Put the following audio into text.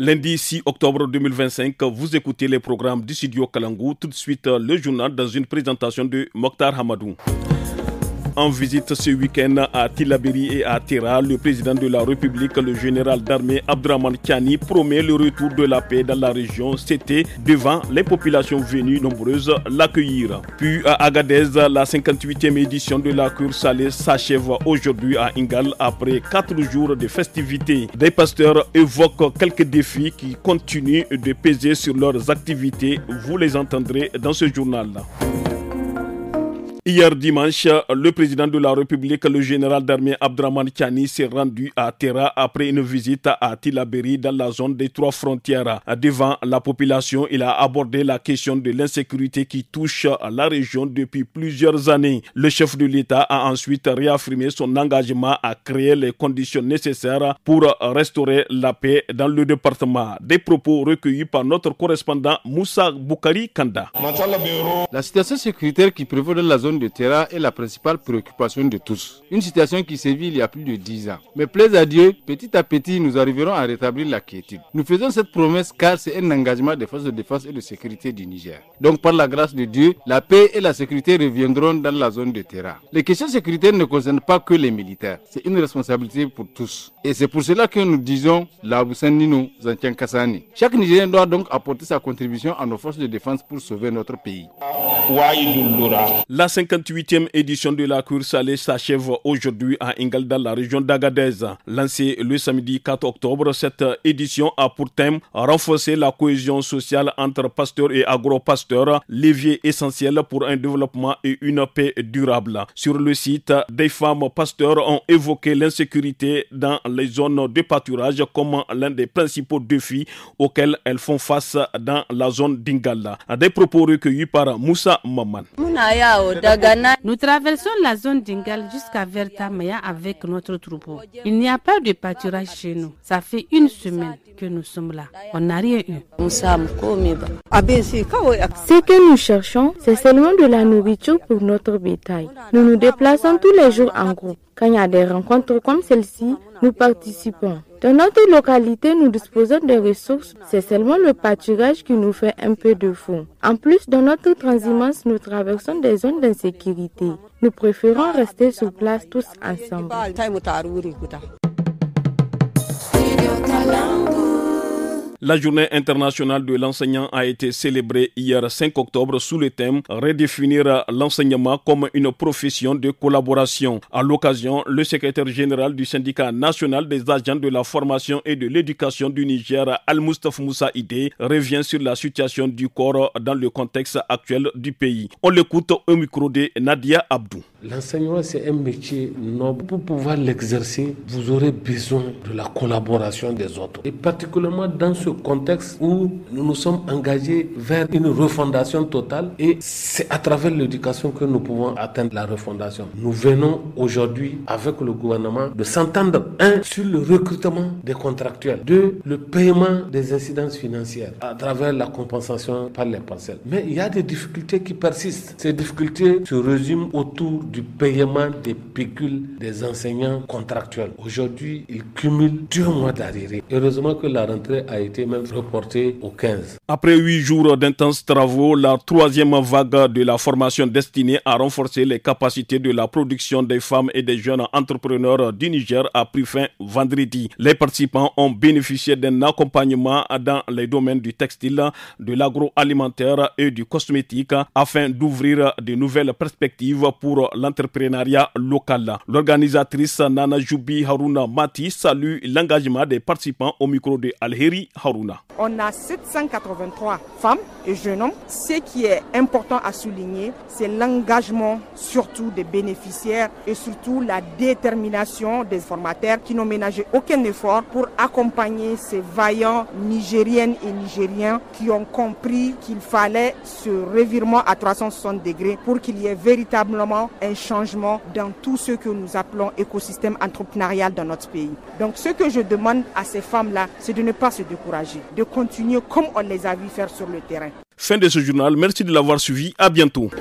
Lundi 6 octobre 2025, vous écoutez les programmes du studio Kalangou. Tout de suite, le journal dans une présentation de Mokhtar Hamadou. En visite ce week-end à Tillabéri et à Terra, le président de la République, le général d'armée Abdraman Tiani, promet le retour de la paix dans la région. C'était devant les populations venues nombreuses l'accueillir. Puis à Agadez, la 58e édition de la cure salée s'achève aujourd'hui à Ingal après 4 jours de festivités. Des pasteurs évoquent quelques défis qui continuent de peser sur leurs activités. Vous les entendrez dans ce journal-là. Hier dimanche, le président de la République, le général d'armée Abdraman Tiani, s'est rendu à Terra après une visite à Tillabéri dans la zone des 3 frontières. Devant la population, il a abordé la question de l'insécurité qui touche la région depuis plusieurs années. Le chef de l'État a ensuite réaffirmé son engagement à créer les conditions nécessaires pour restaurer la paix dans le département. Des propos recueillis par notre correspondant Moussa Boukari Kanda. La situation sécuritaire qui prévaut dans la zone de Terra est la principale préoccupation de tous. Une situation qui sévit il y a plus de 10 ans. Mais plaise à Dieu, petit à petit, nous arriverons à rétablir la quiétude. Nous faisons cette promesse car c'est un engagement des forces de défense et de sécurité du Niger. Donc par la grâce de Dieu, la paix et la sécurité reviendront dans la zone de Terra. Les questions sécuritaires ne concernent pas que les militaires. C'est une responsabilité pour tous. Et c'est pour cela que nous disons la Boussanino Zantian Kassani. Chaque Nigérien doit donc apporter sa contribution à nos forces de défense pour sauver notre pays. La 58e édition de la cure salée s'achève aujourd'hui à Ingal dans la région d'Agadez. Lancée le samedi 4 octobre, cette édition a pour thème renforcer la cohésion sociale entre pasteurs et agro-pasteurs, levier essentiel pour un développement et une paix durable. Sur le site, des femmes pasteurs ont évoqué l'insécurité dans les zones de pâturage comme l'un des principaux défis auxquels elles font face dans la zone d'Ingal. Des propos recueillis par Moussa Maman. Nous traversons la zone d'Ingal jusqu'à Vertamaya avec notre troupeau. Il n'y a pas de pâturage chez nous. Ça fait 1 semaine que nous sommes là. On n'a rien eu. Ce que nous cherchons, c'est seulement de la nourriture pour notre bétail. Nous nous déplaçons tous les jours en groupe. Quand il y a des rencontres comme celle-ci, nous participons. Dans notre localité, nous disposons des ressources. C'est seulement le pâturage qui nous fait un peu de fond. En plus, dans notre transhumance, nous traversons des zones d'insécurité. Nous préférons rester sur place tous ensemble. La journée internationale de l'enseignant a été célébrée hier 5 octobre sous le thème « Redéfinir l'enseignement comme une profession de collaboration ». À l'occasion, le secrétaire général du syndicat national des agents de la formation et de l'éducation du Niger, Al-Moustapha Moussa Ide, revient sur la situation du corps dans le contexte actuel du pays. On l'écoute au micro de Nadia Abdou. L'enseignement, c'est un métier noble. Pour pouvoir l'exercer, vous aurez besoin de la collaboration des autres. Et particulièrement dans ce contexte où nous nous sommes engagés vers une refondation totale, et c'est à travers l'éducation que nous pouvons atteindre la refondation. Nous venons aujourd'hui avec le gouvernement de s'entendre, sur le recrutement des contractuels, le paiement des incidences financières à travers la compensation par les parcelles. Mais il y a des difficultés qui persistent. Ces difficultés se résument autour du paiement des pécules des enseignants contractuels. Aujourd'hui, ils cumulent 2 mois d'arriérés. Heureusement que la rentrée a été même reportée au 15. Après 8 jours d'intenses travaux, la 3e vague de la formation destinée à renforcer les capacités de la production des femmes et des jeunes entrepreneurs du Niger a pris fin vendredi. Les participants ont bénéficié d'un accompagnement dans les domaines du textile, de l'agroalimentaire et du cosmétique afin d'ouvrir de nouvelles perspectives pour l'entrepreneuriat local. L'organisatrice Nana Joubi Haruna Mati salue l'engagement des participants au micro de Alheri Haruna. On a 783 femmes et jeunes hommes. Ce qui est important à souligner, c'est l'engagement surtout des bénéficiaires et surtout la détermination des formateurs qui n'ont ménagé aucun effort pour accompagner ces vaillants Nigériennes et Nigériens qui ont compris qu'il fallait ce revirement à 360 degrés pour qu'il y ait véritablement un changement dans tout ce que nous appelons écosystème entrepreneurial dans notre pays. Donc ce que je demande à ces femmes-là, c'est de ne pas se décourager, de continuer comme on les a vu faire sur le terrain. Fin de ce journal, merci de l'avoir suivi, à bientôt.